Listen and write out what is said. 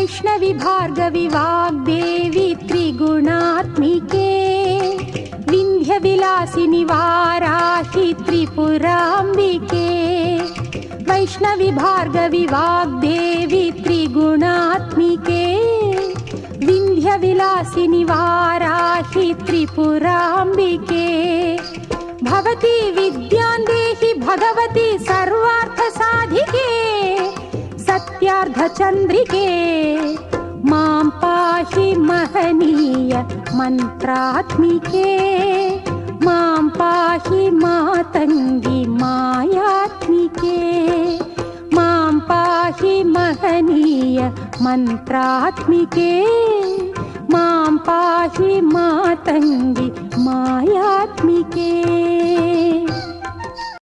वैष्णवी भार्गवी वाग्देवी त्रिगुणात्मिके विन्ध्यविलासिनि वाराहि त्रिपुराम्बिके वैष्णवी भार्गवी वाग्देवी त्रिगुणात्मिके विन्ध्यविलासिनि वाराहि त्रिपुराम्बिके भवती विद्यां देहि भगवती सर्वार्थसाधिके सत्यार्धचन्द्रिके मां पाहि महनीय मन्त्रात्मिके मां पाहि मातङ्गी मायात्मिके मां पाहि महनीय मन्त्रात्मिके मां पाहि मातङ्गी मायात्मिके।